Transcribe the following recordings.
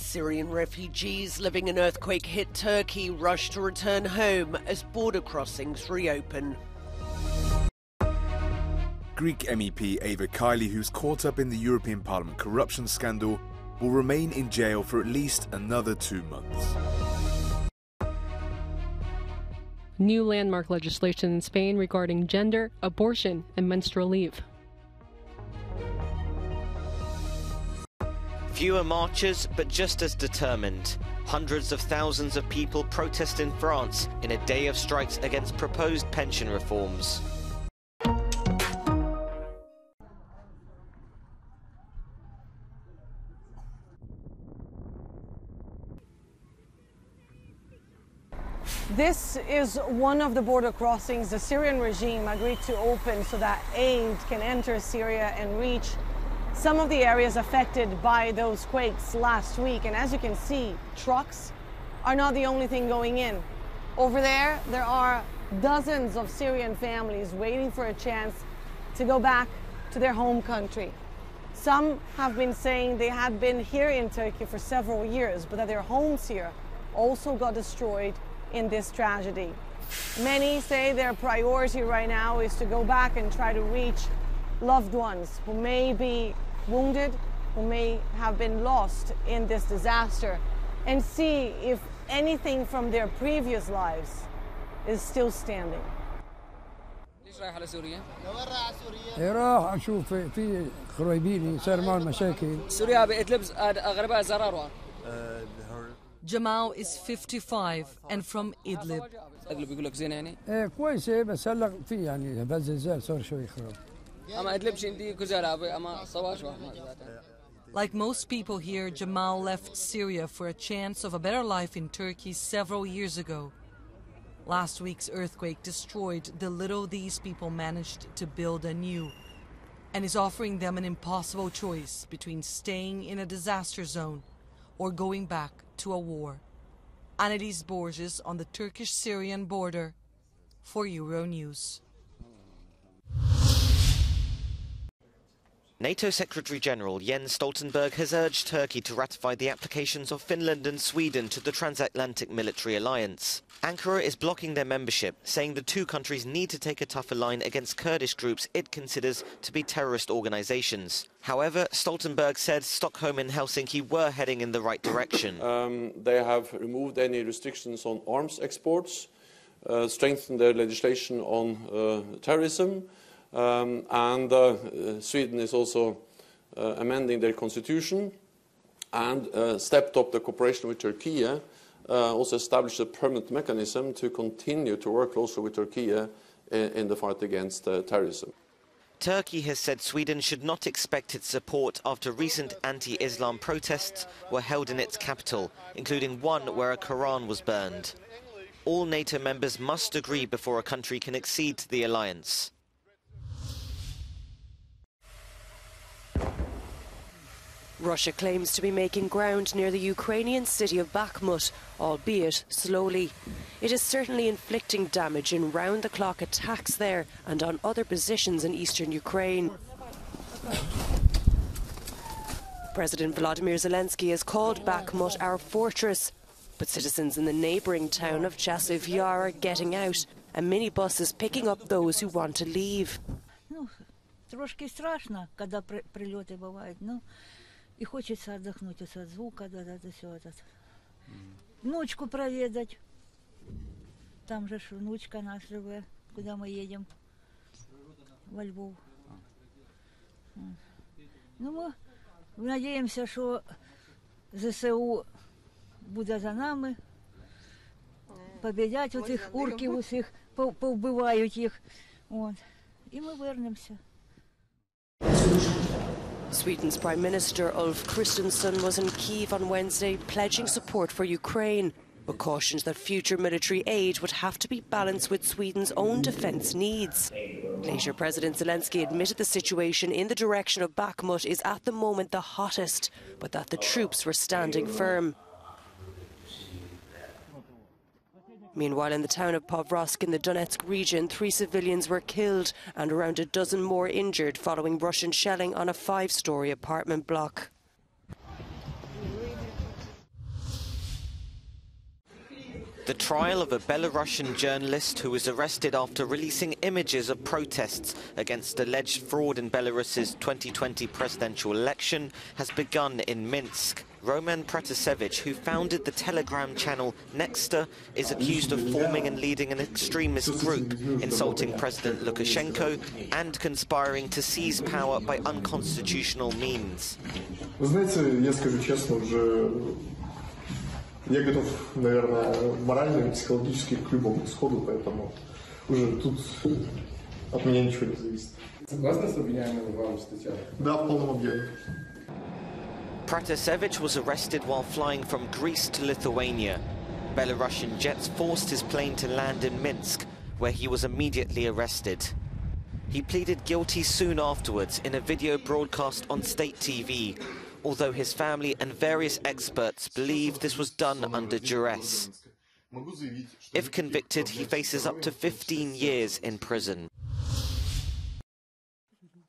Syrian refugees living in earthquake-hit Turkey rush to return home as border crossings reopen. Greek MEP Eva Kaili, who's caught up in the European Parliament corruption scandal, will remain in jail for at least another 2 months. New landmark legislation in Spain regarding gender, abortion, and menstrual leave. Fewer marchers, but just as determined. Hundreds of thousands of people protest in France in a day of strikes against proposed pension reforms. This is one of the border crossings the Syrian regime agreed to open so that aid can enter Syria and reach some of the areas affected by those quakes last week. And as you can see, trucks are not the only thing going in. Over there are dozens of Syrian families waiting for a chance to go back to their home country. Some have been saying they had been here in Turkey for several years, but that their homes here also got destroyed in this tragedy. Many say their priority right now is to go back and try to reach loved ones who may be wounded, who may have been lost in this disaster, and see if anything from their previous lives is still standing. راح اشوف في قرايبيني صار معهم مشاكل. سوريا بإدلب أغلبها زرار. Jamal is 55 and from Idlib. إدلب يقول لك زين يعني. كويسة بس هلا في يعني بزلزال صار شوي خراب. أما إدلب شندي كزارة أما صواش. Like most people here, Jamal left Syria for a chance of a better life in Turkey several years ago. Last week's earthquake destroyed the little these people managed to build anew, and is offering them an impossible choice between staying in a disaster zone or going back to a war. Annelies Borges on the Turkish-Syrian border for Euronews. NATO Secretary-General Jens Stoltenberg has urged Turkey to ratify the applications of Finland and Sweden to the transatlantic military alliance. Ankara is blocking their membership, saying the two countries need to take a tougher line against Kurdish groups it considers to be terrorist organizations. However, Stoltenberg said Stockholm and Helsinki were heading in the right direction. They have removed any restrictions on arms exports, strengthened their legislation on terrorism, and Sweden is also amending their constitution and stepped up the cooperation with Turkey, also established a permanent mechanism to continue to work closer with Turkey in the fight against terrorism. Turkey has said Sweden should not expect its support after recent anti-Islam protests were held in its capital, including one where a Quran was burned. All NATO members must agree before a country can accede to the alliance. Russia claims to be making ground near the Ukrainian city of Bakhmut, albeit slowly. It is certainly inflicting damage in round-the-clock attacks there and on other positions in eastern Ukraine. President Volodymyr Zelensky has called Bakhmut our fortress, but citizens in the neighbouring town of Chasiv Yar are getting out, and minibuses picking up those who want to leave. Трошки страшно, когда прилеты бывают, но и хочется отдохнуть от звука, да, все это. Внучку проведать. Там же внучка наша живет, куда мы едем, во Львов. Ну, мы надеемся, что ЗСУ буде за нами, победять оцих урків усіх, повбивають їх, от, і ми вернемося. Sweden's Prime Minister Ulf Kristersson was in Kyiv on Wednesday pledging support for Ukraine, but cautioned that future military aid would have to be balanced with Sweden's own defence needs. Later, President Zelensky admitted the situation in the direction of Bakhmut is at the moment the hottest, but that the troops were standing firm. Meanwhile, in the town of Povrovsk in the Donetsk region, 3 civilians were killed and around a dozen more injured following Russian shelling on a 5-storey apartment block. The trial of a Belarusian journalist who was arrested after releasing images of protests against alleged fraud in Belarus's 2020 presidential election has begun in Minsk. Roman Pratasevich, who founded the Telegram channel Nexta, is accused of forming and leading an extremist group, insulting President Lukashenko and conspiring to seize power by unconstitutional means. Вы знаете, я скажу честно, уже я готов, наверное, морально и психологически к любому исходу, поэтому уже тут от меня ничего не зависит. Согласны с обвиняемыми вам статьями? Да, в полном объеме. Pratasevich was arrested while flying from Greece to Lithuania. Belarusian jets forced his plane to land in Minsk, where he was immediately arrested. He pleaded guilty soon afterwards in a video broadcast on state TV, although his family and various experts believe this was done under duress. If convicted, he faces up to 15 years in prison.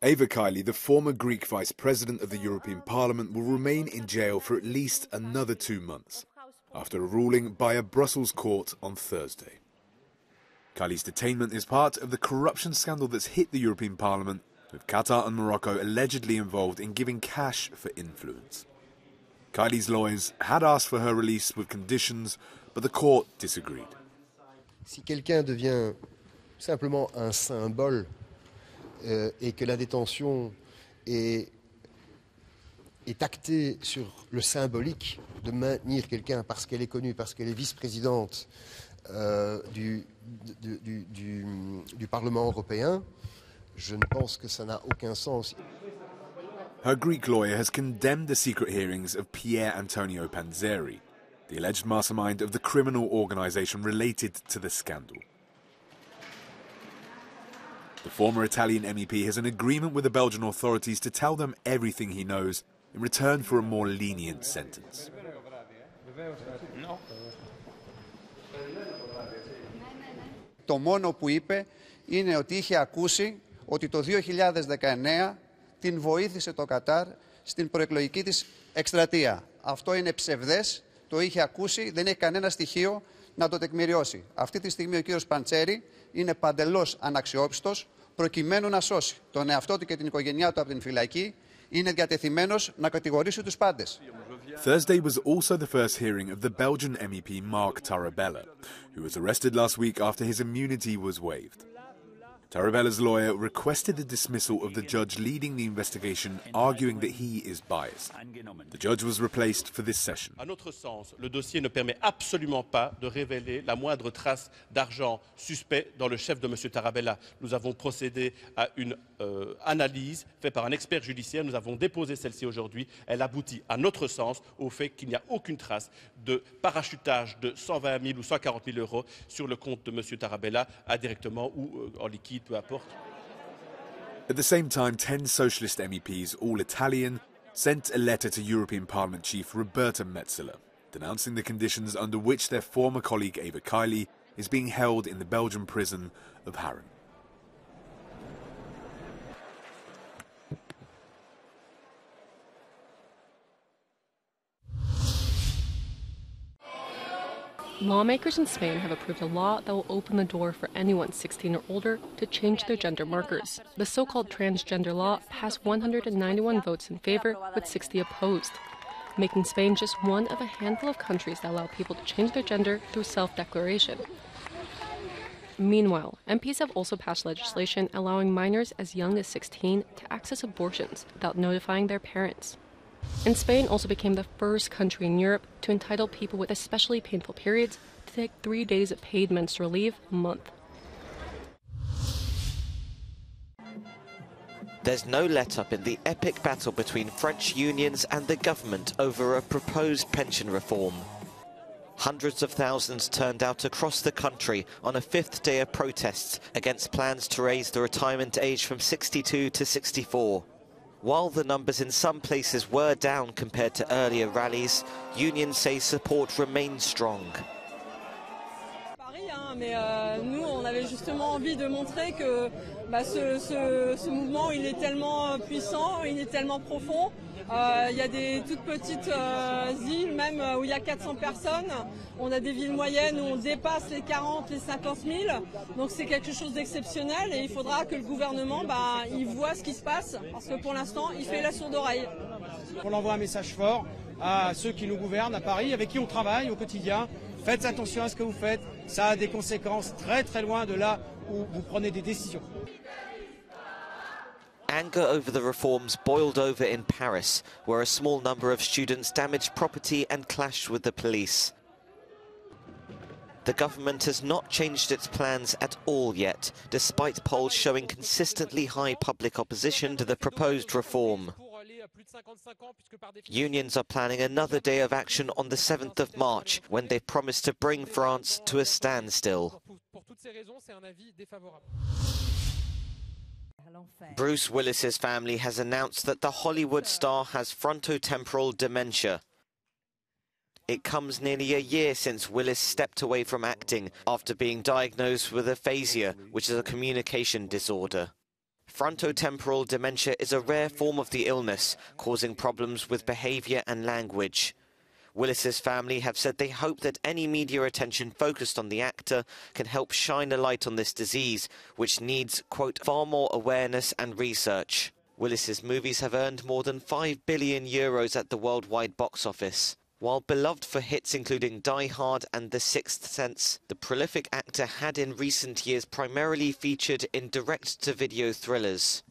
Eva Kaili, the former Greek Vice President of the European Parliament, will remain in jail for at least another 2 months, after a ruling by a Brussels court on Thursday. Kaili's detainment is part of the corruption scandal that's hit the European Parliament, with Qatar and Morocco allegedly involved in giving cash for influence. Kaili's lawyers had asked for her release with conditions, but the court disagreed. Si quelqu'un devient simplement un symbole et que la détention est actée sur le symbolique de maintenir quelqu'un parce qu'elle est connue, parce qu'elle est vice-présidente du Parlement européen, je ne pense que ça n'a aucun sens. Her Greek lawyer has condemned the secret hearings of Pier Antonio Panzeri, the alleged mastermind of the criminal organisation related to the scandal. The former Italian MEP has an agreement with the Belgian authorities to tell them everything he knows in return for a more lenient sentence. Το μόνο που είπε είναι ότι είχε ακούσει ότι το 2019 την βοήθησε το Κατάρ στην προεκλογική της εκστρατεία. Αυτό είναι ψευδές, το είχε ακούσει, δεν έχει κανένα στοιχείο να το τεκμηριώσει. Αυτή τη στιγμή ο κύριος Παντσέρη είναι παντελώς αναξιόπιστος, προκειμένου να σώσει τον εαυτό του και την οικογένειά του από την φυλακή, είναι διατεθειμένος να κατηγορήσει τους πάντες. Thursday was also the first hearing of the Belgian MEP Mark Tarabella, who was arrested last week after his immunity was waived. Tarabella's lawyer requested the dismissal of the judge leading the investigation, arguing that he is biased. The judge was replaced for this session. À notre sens, le dossier ne permet absolument pas de révéler la moindre trace d'argent suspect dans le chef de M. Tarabella. Nous avons procédé à une analyse faite par un expert judiciaire. Nous avons déposé celle-ci aujourd'hui. Elle aboutit, à notre sens, au fait qu'il n'y a aucune trace de parachutage de 120 000 ou 140 000 euros sur le compte de M. Tarabella, indirectement ou en liquide. At the same time, 10 socialist MEPs, all Italian, sent a letter to European Parliament chief Roberta Metsola, denouncing the conditions under which their former colleague Eva Kaili is being held in the Belgian prison of Harren. Lawmakers in Spain have approved a law that will open the door for anyone 16 or older to change their gender markers. The so-called transgender law passed 191 votes in favor with 60 opposed, making Spain just one of a handful of countries that allow people to change their gender through self-declaration. Meanwhile, MPs have also passed legislation allowing minors as young as 16 to access abortions without notifying their parents. And Spain also became the first country in Europe to entitle people with especially painful periods to take 3 days of paid menstrual leave a month. There's no let-up in the epic battle between French unions and the government over a proposed pension reform. Hundreds of thousands turned out across the country on a fifth day of protests against plans to raise the retirement age from 62 to 64. While the numbers in some places were down compared to earlier rallies, unions say support remains strong. Mais nous, on avait justement envie de montrer que ce mouvement, il est tellement puissant, il est tellement profond. Il y a des toutes petites îles, même où il y a 400 personnes. On a des villes moyennes où on dépasse les 40, les 50 000. Donc c'est quelque chose d'exceptionnel et il faudra que le gouvernement il voit ce qui se passe parce que pour l'instant, il fait la sourde oreille. On envoie un message fort à ceux qui nous gouvernent à Paris, avec qui on travaille au quotidien. Faites attention à ce que vous faites. Ça a des conséquences très très loin de là où vous prenez des décisions. Anger over the reforms boiled over in Paris, where a small number of students damaged property and clashed with the police. The government has not changed its plans at all yet, despite polls showing consistently high public opposition to the proposed reform. Unions are planning another day of action on the 7th of March, when they promise to bring France to a standstill. Bruce Willis's family has announced that the Hollywood star has frontotemporal dementia. It comes nearly a year since Willis stepped away from acting after being diagnosed with aphasia, which is a communication disorder. Frontotemporal dementia is a rare form of the illness, causing problems with behavior and language. Willis's family have said they hope that any media attention focused on the actor can help shine a light on this disease, which needs, quote, far more awareness and research. Willis's movies have earned more than €5 billion at the worldwide box office. While beloved for hits including Die Hard and The Sixth Sense, the prolific actor had in recent years primarily featured in direct-to-video thrillers.